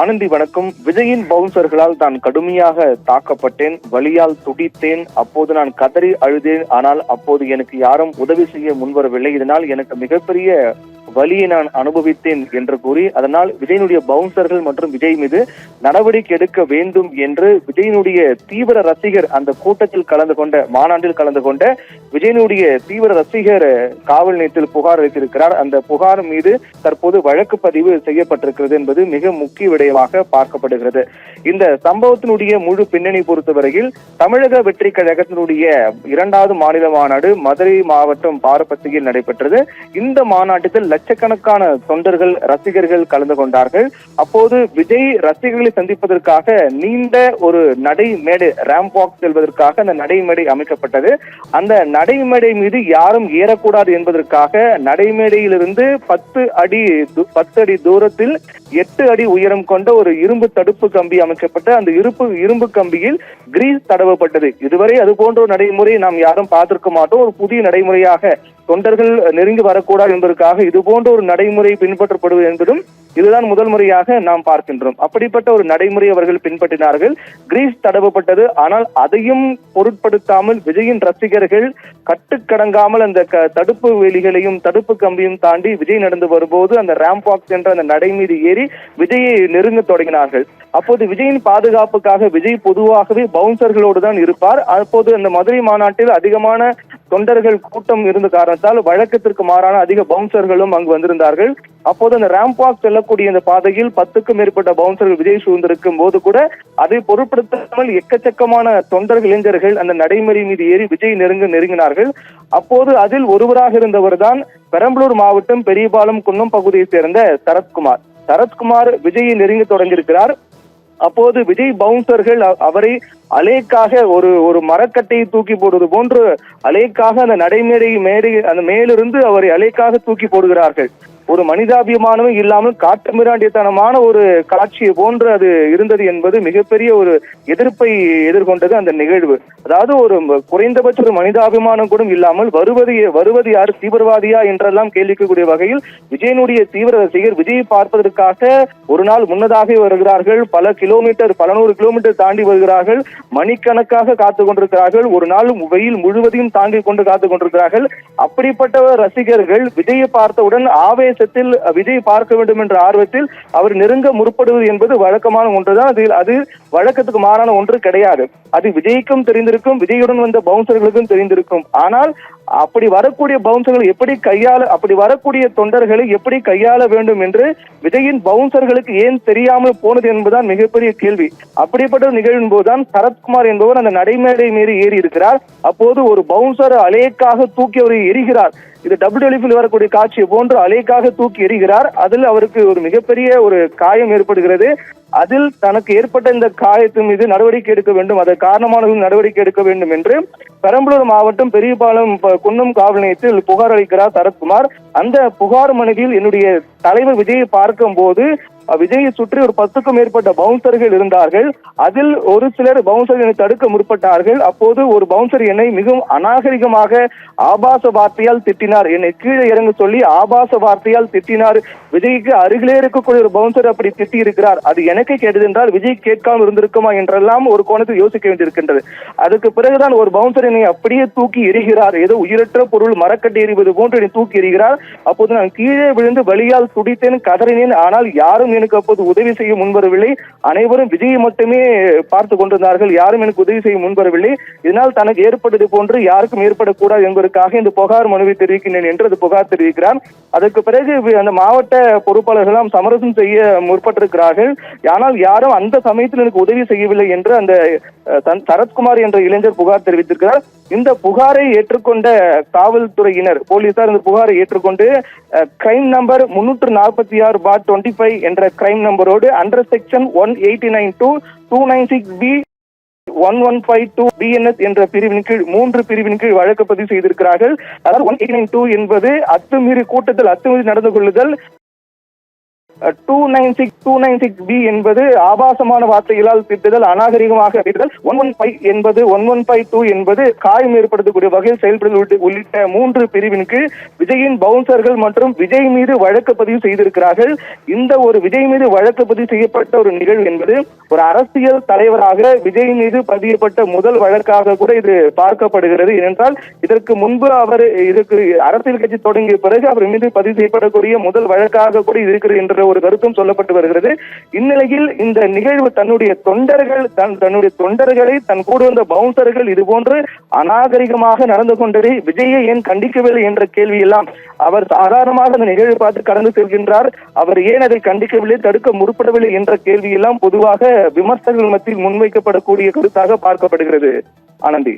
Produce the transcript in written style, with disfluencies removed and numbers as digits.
ஆனந்தி வணக்கம். விஜயின் பவுன்சர்களால் தான் கடுமையாக தாக்கப்பட்டேன், வலியால் துடித்தேன், அப்போது நான் கதறி அழுதேன். ஆனால் அப்போது எனக்கு யாரும் உதவி செய்ய முன்வரவில்லை. இதனால் எனக்கு மிகப்பெரிய வலியை நான் அனுபவித்தேன் என்று கூறி, அதனால் விஜயனுடைய பவுன்சர்கள் மற்றும் விஜய் மீது நடவடிக்கை எடுக்க வேண்டும் என்று விஜயனுடைய தீவிர ரசிகர் அந்த கூட்டத்தில் கலந்து கொண்ட மாநாட்டில் கலந்து கொண்ட விஜயனுடைய தீவிர ரசிகர் காவல் நிலையத்தில் புகார் அளித்திருக்கிறார். அந்த புகார் மீது தற்போது வழக்கு பதிவு செய்யப்பட்டிருக்கிறது என்பது மிக முக்கிய விடயமாக பார்க்கப்படுகிறது. இந்த சம்பவத்தினுடைய முழு பின்னணி பொறுத்தவரையில் தமிழக வெற்றி கழகத்தினுடைய 2வது மாநில மாநாடு மதுரை மாவட்டம் பாரபத்தியில் நடைபெற்றது. இந்த மாநாட்டத்தில் லட்சக்கணக்கான தொண்டர்கள் ரசிகர்கள் கலந்து கொண்டார்கள். அப்போது விஜய் ரசிகர்களை சந்திப்பதற்காக நீண்ட ஒரு நடைமேடை ரேம்ப் வாக் செல்வதற்காக அந்த நடைமேடை அமைக்கப்பட்டது. அந்த நடைமேடை மீது யாரும் ஏறக்கூடாது என்பதற்காக நடைமேடையிலிருந்து 10 அடி தூரத்தில் 8 அடி உயரம் கொண்ட ஒரு இரும்பு தடுப்பு கம்பி அமைக்கப்பட்ட அந்த இரும்பு கம்பியில் கிரீஸ் தடவப்பட்டது. இதுவரை அது போன்ற ஒரு நடைமுறை நாம் யாரும் பார்த்திருக்க மாட்டோம். ஒரு புதிய நடைமுறையாக தொண்டர்கள் நெருங்கி வரக்கூடாது என்பதற்காக இது போன்ற ஒரு நடைமுறை பின்பற்றப்படுவது என்பதும் இதுதான் முதல் முறையாக நாம் பார்க்கின்றோம். அப்படிப்பட்ட ஒரு நடைமுறை அவர்கள் பின்பற்றினார்கள். கிரீஸ் தடவப்பட்டது. ஆனால் அதையும் பொருட்படுத்தாமல் விஜயின் ரசிகர்கள் கட்டுக்கடங்காமல் அந்த தடுப்பு வேலிகளையும் தடுப்பு கம்பியும் தாண்டி விஜய் நடந்து வரும்போது அந்த ரேம்ப் வாக் என்ற அந்த நடை மீது ஏறி விஜயை நெருங்க தொடங்கினார்கள். அப்போது விஜயின் பாதுகாப்புக்காக விஜய் பொதுவாகவே பவுன்சர்களோடு தான் இருப்பார். அப்போது அந்த மதுரை மாநாட்டில் அதிகமான தொண்டர்கள் கூட்டம் இருந்த காரணத்தால் வழக்கத்திற்கு மாறான அதிக பவுன்சர்களும் அங்கு வந்திருந்தார்கள். அப்போது அந்த ரேம்ப் வாக் செல்லக்கூடிய அந்த பாதையில் 10க்கும் மேற்பட்ட பவுன்சர்கள் விஜய் சூழ்ந்திருக்கும் போது கூட அதை பொருட்படுத்தாமல் எக்கச்சக்கமான தொண்டர்கள் இளைஞர்கள் அந்த நடைமுறை மீது ஏறி விஜய் நெருங்கினார்கள். அப்போது அதில் ஒருவராக இருந்தவர் தான் பெரம்பலூர் மாவட்டம் பெரியபாலம் குன்னம் பகுதியை சேர்ந்த சரத்குமார் விஜயை நெருங்கி தொடங்கியிருக்கிறார். அப்போது விஜய் பவுன்சர்கள் அவரை அலேக்காக ஒரு மரக்கட்டையை தூக்கி போடுவது போன்று அலேக்காக அந்த மேடை அந்த மேலிருந்து அவரை அலேக்காக தூக்கி போடுகிறார்கள். ஒரு மனிதாபிமானமே இல்லாமல் காட்டுமிராண்டித்தனமான ஒரு காட்சியை போன்று அது இருந்தது என்பது மிகப்பெரிய ஒரு எதிர்ப்பை எதிர்கொண்டது அந்த நிகழ்வு. அதாவது ஒரு குறைந்தபட்ச ஒரு மனிதாபிமானம் கூட இல்லாமல் வருவது யார், தீவிரவாதியா என்றெல்லாம் கேள்விக்கக்கூடிய வகையில் விஜயனுடைய தீவிர ரசிகர் விஜயை பார்ப்பதற்காக ஒரு நாள் முன்னதாக வருகிறார்கள். பல நூறு கிலோமீட்டர் தாண்டி வருகிறார்கள். மணிக்கணக்காக காத்து கொண்டிருக்கிறார்கள். ஒரு நாள் வெயில் முழுவதையும் தாங்கி கொண்டு காத்து கொண்டிருக்கிறார்கள். அப்படிப்பட்ட ரசிகர்கள் விஜயை பார்த்தவுடன் விஜய் பார்க்க வேண்டும் என்ற ஆர்வத்தில் அவர் நெருங்க முற்படுவது என்பது வழக்கமான ஒன்றுதான். அது வழக்கத்துக்கு மாறான ஒன்று கிடையாது. அது விஜய்க்கும் தெரிந்திருக்கும், விஜயுடன் வந்த பவுன்சர்களுக்கும் தெரிந்திருக்கும். ஆனால் அப்படி வரக்கூடிய பவுன்சர்கள் அப்படி வரக்கூடிய தொண்டர்களை எப்படி கையாள வேண்டும் என்று விஜயின் பவுன்சர்களுக்கு ஏன் தெரியாமல் போனது என்பதுதான் மிகப்பெரிய கேள்வி. அப்படிப்பட்ட நிகழ்வின் போதுதான் சரத்குமார் என்பவர் அந்த நடைமேடை மீறி ஏறி இருக்கிறார். அப்போது ஒரு பவுன்சர் அலேக்காக தூக்கி அவரை எரிகிறார். இது WWF வரக்கூடிய காட்சியை போன்று அலேக்காக தூக்கி எறிகிறார். அதில் அவருக்கு ஒரு மிகப்பெரிய ஒரு காயம் ஏற்படுகிறது. அதில் தனக்கு ஏற்பட்ட இந்த காயத்தின் மீது நடவடிக்கை எடுக்க வேண்டும், அதற்கு காரணமானவர்கள் நடவடிக்கை எடுக்க வேண்டும் என்று பெரம்பலூர் மாவட்டம் பெரியபாலம் குன்னம் காவல் நிலையத்தில் புகார் அளிக்கிறார் சரத்குமார். அந்த புகார் மனுவில் என்னுடைய தலைவர் விஜயை பார்க்கும் போது விஜயை சுற்றி ஒரு 10க்கும் மேற்பட்ட பவுன்சர்கள் இருந்தார்கள். அதில் ஒரு சிலர் பவுன்சர்களை தடுக்க முற்பட்டார்கள். அப்போது ஒரு பவுன்சர் என்னை மிகவும் அநாகரிகமாக ஆபாச வார்த்தையால் திட்டினார். என்னை கீழே இறங்க சொல்லி ஆபாச வார்த்தையால் திட்டினார். விஜய்க்கு அருகிலே இருக்கக்கூடிய ஒரு பவுன்சர் அப்படி திட்டி இருக்கிறார். அது எனக்கு கேட்டது என்றால் விஜய் கேட்காமல் இருந்திருக்குமா என்றெல்லாம் ஒரு கோணத்தில் யோசிக்க வேண்டியிருக்கின்றது. அதுக்கு பிறகுதான் ஒரு பவுன்சர் என்னை அப்படியே தூக்கி எறிகிறார். ஏதோ உயிரற்ற பொருள் மரக்கட்டை எறிவது போன்று என்னை தூக்கி எறிகிறார். அப்போது நான் கீழே விழுந்து வலியால் துடித்தேன், கதறினேன். ஆனால் யாரும் எனக்கு அப்போது உதவி செய்ய முன்வரவில்லை. அனைவரும் விஜயை மட்டுமே பார்த்து கொண்டிருந்தார்கள். யாரும் எனக்கு உதவி செய்ய முன்வரவில்லை. இதனால் தனக்கு ஏற்பட்டது போன்று யாருக்கும் ஏற்படக்கூடாது என்பதற்காக இந்த புகார் மனுவை தெரிவிக்கின்றேன் என்று அது புகார் தெரிவிக்கிறார். அதற்கு பிறகு அந்த மாவட்ட பொறுப்பாளர்கள் சமரசம் செய்ய முற்பட்டிருக்கிறார்கள். ஆனால் யாரும் அந்த சமயத்தில் எனக்கு உதவி செய்யவில்லை என்று அந்த சரத்குமார் என்ற இளைஞர் புகார் தெரிவித்திருக்கிறார். இந்த புகாரை ஏற்றுக்கொண்ட காவல்துறையினர் போலீசார் இந்த புகாரை ஏற்றுக்கொண்டு கிரைம் நம்பர் 346/25 என்ற கிரைம் நம்பரோடு அண்டர் செக்ஷன் 189(2) 296B 1152 என்ற பிரிவின் கீழ் 3 பிரிவின் கீழ் வழக்கு பதிவு செய்திருக்கிறார்கள். அதாவது 189(2) என்பது அத்துமீறி கூட்டத்தில் அத்துமீறி நடந்து கொள்ளுதல், 296 பி என்பது ஆபாசமான வார்த்தைகளால் திட்டுதல், அநாகரிகமாக திட்டுதல். 115 என்பது 1152 என்பது காயம் ஏற்படுத்தக்கூடிய வகையில் செயல்படுதல் உள்ளிட்ட 3 பிரிவின் கீழ் விஜயின் பவுன்சர்கள் மற்றும் விஜய் மீது வழக்கு பதிவு செய்திருக்கிறார்கள். இந்த ஒரு விஜய் மீது வழக்கு பதிவு செய்யப்பட்ட ஒரு நிகழ்வு என்பது ஒரு அரசியல் தலைவராக விஜய் மீது பதியப்பட்ட முதல் வழக்காக கூட இது பார்க்கப்படுகிறது. ஏனென்றால் இதற்கு முன்பு அவர் இதுக்கு அரசியல் கட்சி தொடங்கிய பிறகு அவர் மீது பதிவு செய்யப்படக்கூடிய முதல் வழக்காக கூட இருக்கிறது என்ற ஒரு கருத்தும் சொல்லப்பட்டு வருகிறது. இந்நிலையில் இந்த நிகழ்வு தன்னுடைய தொண்டர்களை தன் கூட வந்த பவுன்சர்கள் இதுபோன்று அநாகரிகமாக நடந்து கொண்டதை விஜயை ஏன் கண்டிக்கவில்லை என்ற கேள்வி எல்லாம் அவர் சாதாரணமாக அந்த நிகழ்வை பார்த்து கடந்து செல்கின்றார். அவர் ஏன் அதை கண்டிக்கவில்லை, தடுக்க முற்படவில்லை என்ற கேள்வி எல்லாம் பொதுவாக விமர்சகர்கள் மத்தியில் முன்வைக்கப்படக்கூடிய கருத்தாக பார்க்கப்படுகிறது. ஆனந்தி.